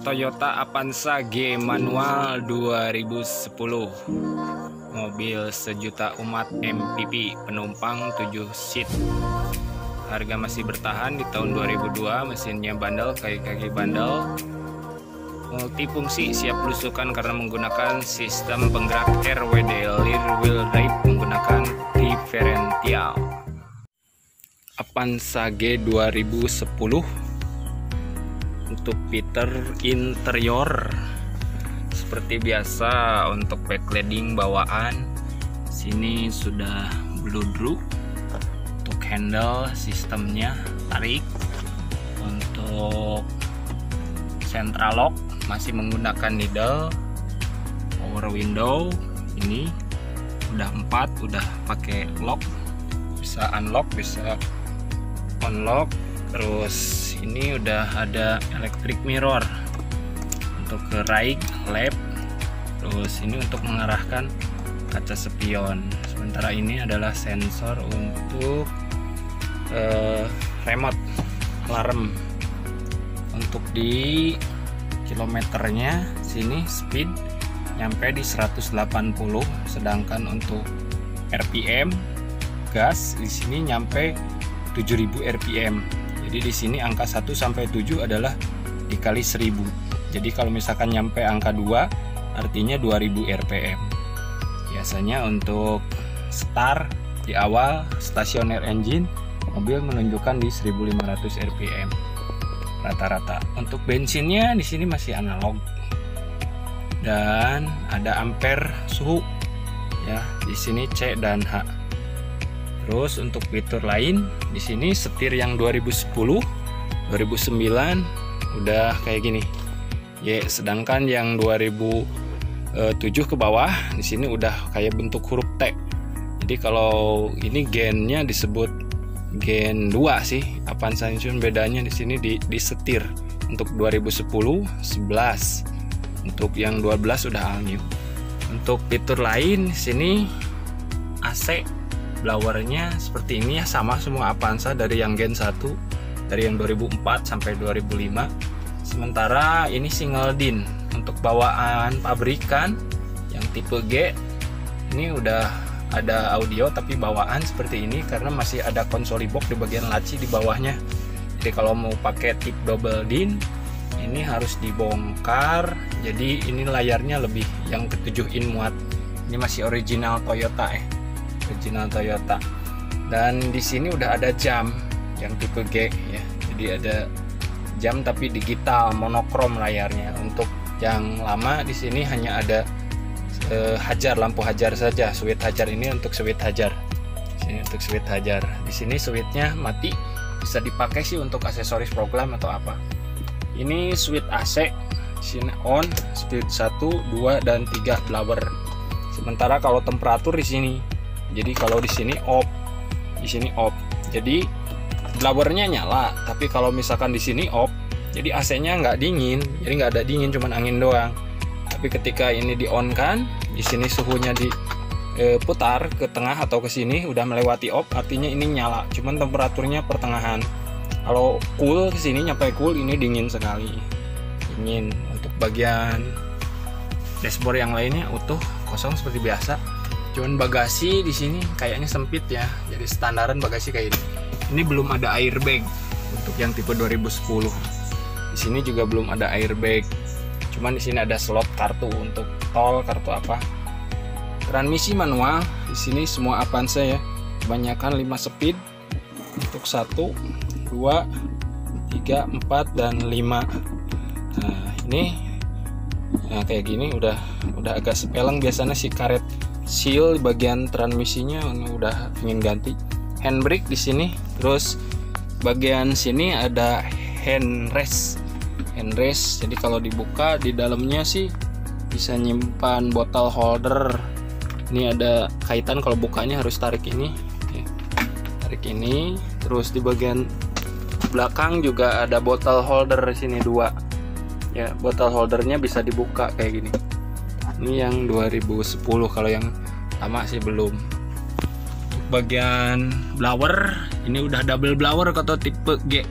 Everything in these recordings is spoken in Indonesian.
Toyota Avanza G manual 2010. Mobil sejuta umat MPV, penumpang 7 seat. Harga masih bertahan di tahun 2002. Mesinnya bandel, kaki-kaki bandel. Multifungsi, siap lusukan karena menggunakan sistem penggerak RWD, rear wheel drive, menggunakan differential. Avanza G 2010. Untuk fitur interior seperti biasa, untuk backlighting bawaan sini sudah bludru. Untuk handle sistemnya tarik. Untuk central lock masih menggunakan needle. Power window ini udah 4, udah pakai lock, bisa unlock, bisa unlock. Terus ini udah ada electric mirror untuk ke right, left. Terus ini untuk mengarahkan kaca spion. Sementara ini adalah sensor untuk remote alarm. Untuk di kilometernya sini speed nyampe di 180, sedangkan untuk RPM gas di sini nyampe 7000 RPM. Jadi di sini angka 1 sampai 7 adalah dikali 1000. Jadi kalau misalkan nyampe angka 2 artinya 2000 RPM. Biasanya untuk start di awal stationer engine, mobil menunjukkan di 1500 RPM rata-rata. Untuk bensinnya di sini masih analog. Dan ada ampere suhu ya, di sini C dan H. Terus untuk fitur lain di sini setir yang 2010, 2009 udah kayak gini. Sedangkan yang 2007 ke bawah di sini udah kayak bentuk huruf T. Jadi kalau ini gennya disebut gen 2 sih. Avanza ini bedanya di sini di setir. Untuk 2010 11. Untuk yang 12 udah all new. Untuk fitur lain di sini AC blowernya seperti ini ya, sama semua Avanza dari yang Gen 1, dari yang 2004 sampai 2005. Sementara ini single din. Untuk bawaan pabrikan yang tipe G ini udah ada audio tapi bawaan seperti ini karena masih ada konsoli box di bagian laci di bawahnya. Jadi kalau mau pakai tip double din ini harus dibongkar. Jadi ini layarnya lebih yang ke-7 in muat. Ini masih original Toyota original Toyota. Dan di sini udah ada jam yang tipe G ya. Jadi ada jam tapi digital, monokrom layarnya. Untuk yang lama di sini hanya ada hajar, lampu hajar saja. Switch hajar ini untuk switch hajar. Sini untuk switch hajar. Di sini switchnya mati. Bisa dipakai sih untuk aksesoris program atau apa. Ini switch AC. Di sini on, speed 1, 2 dan 3 blower. Sementara kalau temperatur di sini, jadi kalau di sini off, di sini off. Jadi blowernya nyala, tapi kalau misalkan di sini off, jadi AC-nya nggak dingin, jadi nggak ada dingin, cuman angin doang. Tapi ketika ini di on kan, di sini suhunya diputar ke tengah atau ke sini, udah melewati off, artinya ini nyala, cuman temperaturnya pertengahan. Kalau cool ke sini nyampe cool, ini dingin sekali, dingin. Untuk bagian dashboard yang lainnya utuh, kosong seperti biasa. Cuman bagasi di sini kayaknya sempit ya. Jadi standaran bagasi kayak ini. Ini belum ada airbag untuk yang tipe 2010. Di sini juga belum ada airbag. Cuman di sini ada slot kartu untuk tol, kartu apa. Transmisi manual. Di sini semua Avanza ya. Kebanyakan 5 speed. Untuk 1, 2, 3, 4 dan 5. Nah, ini kayak gini udah agak sepeleng. Biasanya si karet seal di bagian transmisinya udah ingin ganti. Handbrake di sini. Terus bagian sini ada handrest. Jadi kalau dibuka di dalamnya sih bisa nyimpan botol holder. Ini ada kaitan, kalau bukanya harus tarik ini. Tarik ini. Terus di bagian belakang juga ada botol holder di sini 2. Ya, botol holdernya bisa dibuka kayak gini. Ini yang 2010, kalau yang lama sih belum. Bagian blower ini udah double blower atau tipe G.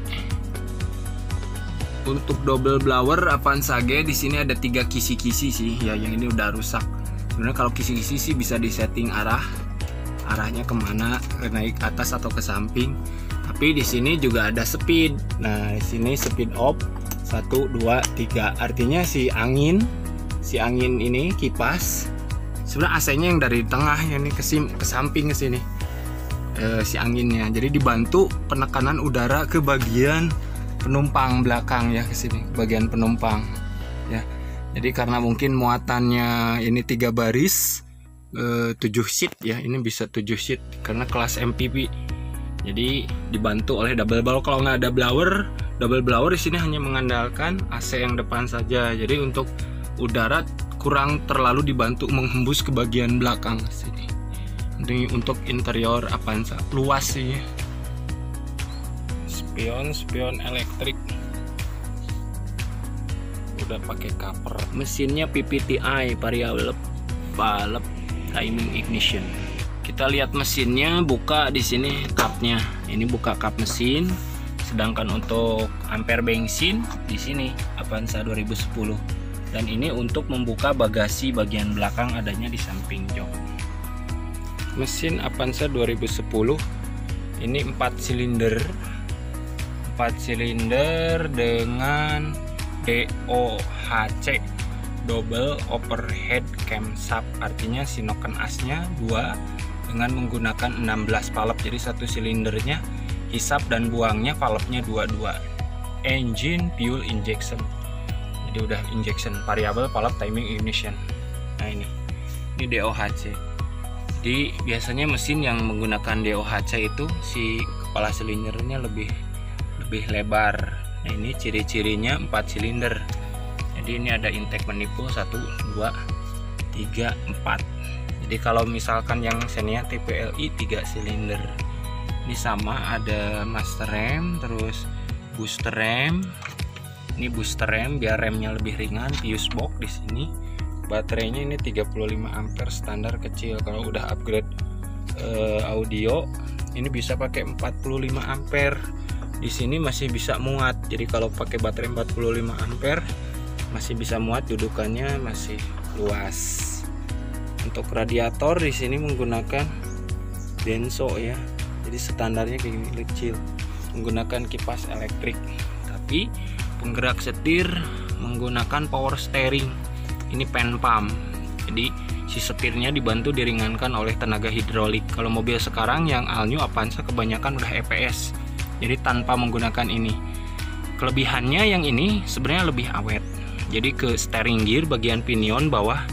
Untuk double blower Avanza G di sini ada 3 kisi-kisi sih ya, yang ini udah rusak. Sebenarnya kalau kisi-kisi sih bisa disetting arahnya kemana, ke naik atas atau ke samping. Tapi di sini juga ada speed. Nah, di sini speed off 1 2 3. Artinya si angin ini kipas. Sebenarnya AC-nya yang dari tengah ya, ini ke samping ke sini. Si anginnya. Jadi dibantu penekanan udara ke bagian penumpang belakang ya, ke sini bagian penumpang ya. Jadi karena mungkin muatannya ini 3 baris 7 seat ya, ini bisa 7 seat karena kelas MPV. Jadi dibantu oleh double blower. Kalau nggak ada double blower di sini hanya mengandalkan AC yang depan saja. Jadi untuk udara kurang terlalu dibantu menghembus ke bagian belakang sini. Ini untuk interior Avanza luas sih. Spion elektrik udah pakai cover. Mesinnya PPTI, variable valve timing ignition. Kita lihat mesinnya, buka di sini kapnya. Ini buka kap mesin. Sedangkan untuk ampere bensin di sini Avanza 2010. Dan ini untuk membuka bagasi bagian belakang adanya di samping jok. Mesin Avanza 2010 ini 4 silinder. 4 silinder dengan DOHC, double overhead camshaft. Artinya sinokan asnya 2 dengan menggunakan 16 valve. Jadi satu silindernya hisap dan buangnya valve-nya 22. Engine fuel injection. Jadi udah injection, variable valve timing ignition. Nah ini DOHC. Jadi biasanya mesin yang menggunakan DOHC itu si kepala silindernya lebih lebar. Nah ini ciri-cirinya 4 silinder. Jadi ini ada intake manifold 1 2 3 4. Jadi kalau misalkan yang Xenia TPLI 3 silinder. Ini sama, ada master rem, terus booster rem. Ini booster rem biar remnya lebih ringan, fuse box di sini. Baterainya ini 35 ampere standar kecil. Kalau udah upgrade audio ini bisa pakai 45 ampere. Di sini masih bisa muat. Jadi kalau pakai baterai 45 ampere masih bisa muat, dudukannya masih luas. Untuk radiator di sini menggunakan Denso ya. Jadi standarnya kayak gini, kecil. Menggunakan kipas elektrik. Tapi penggerak setir menggunakan power steering. Ini pen pump. Jadi si setirnya dibantu diringankan oleh tenaga hidrolik. Kalau mobil sekarang yang all new Avanza kebanyakan udah EPS. Jadi tanpa menggunakan ini. Kelebihannya yang ini sebenarnya lebih awet. Jadi ke steering gear bagian pinion bawah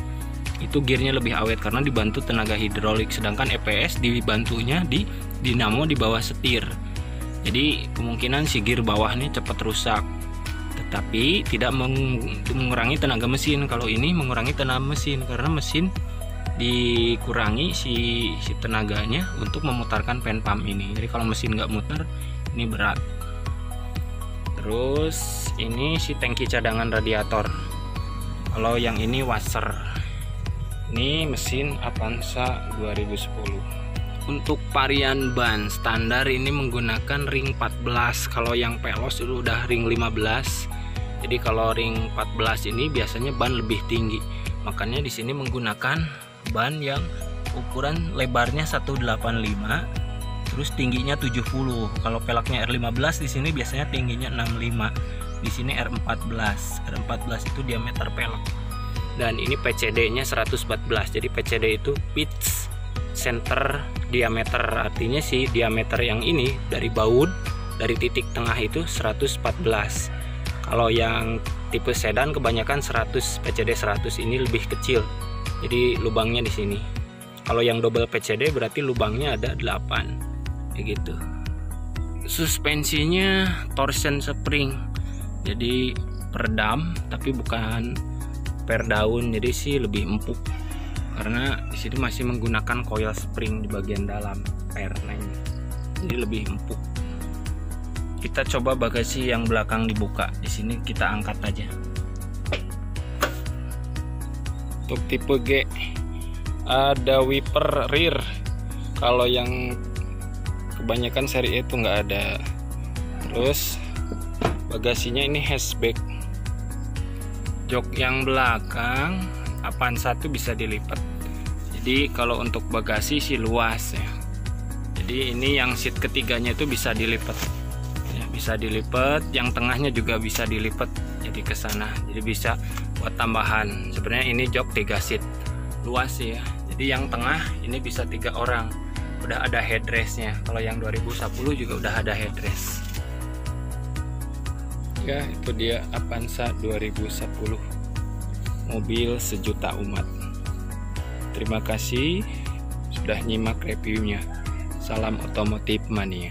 itu gearnya lebih awet karena dibantu tenaga hidrolik. Sedangkan EPS dibantunya di dinamo di bawah setir. Jadi kemungkinan si gear bawah ini cepat rusak. Tetapi tidak mengurangi tenaga mesin. Kalau ini mengurangi tenaga mesin karena mesin dikurangi si tenaganya untuk memutarkan pen pump ini. Jadi kalau mesin nggak muter ini berat. Terus ini si tangki cadangan radiator. Kalau yang ini washer. Ini mesin Avanza 2010. Untuk varian ban standar ini menggunakan ring 14. Kalau yang Pelos itu udah ring 15. Jadi kalau ring 14 ini biasanya ban lebih tinggi. Makanya di sini menggunakan ban yang ukuran lebarnya 185, terus tingginya 70. Kalau peleknya R15 di sini biasanya tingginya 65. Di sini R14. R14 itu diameter pelek. Dan ini PCD-nya 114. Jadi PCD itu pitch center diameter. Artinya si diameter yang ini dari baut dari titik tengah itu 114. Kalau yang tipe sedan kebanyakan 100, PCD 100 ini lebih kecil. Jadi lubangnya di sini. Kalau yang double PCD berarti lubangnya ada 8. Kayak gitu. Suspensinya torsion spring. Jadi peredam tapi bukan per daun, jadi sih lebih empuk. Karena di sini masih menggunakan coil spring di bagian dalam pernya. Jadi lebih empuk. Kita coba bagasi yang belakang dibuka. Di sini kita angkat aja. Untuk tipe G ada wiper rear. Kalau yang kebanyakan seri itu nggak ada. Terus bagasinya ini hatchback. Jok yang belakang Avanza tuh bisa dilipat. Jadi kalau untuk bagasi sih luas ya. Jadi ini yang seat ketiganya itu bisa dilipat. Ya, bisa dilipat, yang tengahnya juga bisa dilipat jadi ke sana. Jadi bisa buat tambahan. Sebenarnya ini jok 3 seat. Luas ya. Jadi yang tengah ini bisa 3 orang. Udah ada headrestnya. Kalau yang 2010 juga udah ada headrest. Ya, itu dia Avanza 2010, mobil sejuta umat. Terima kasih sudah nyimak reviewnya. Salam otomotif mania.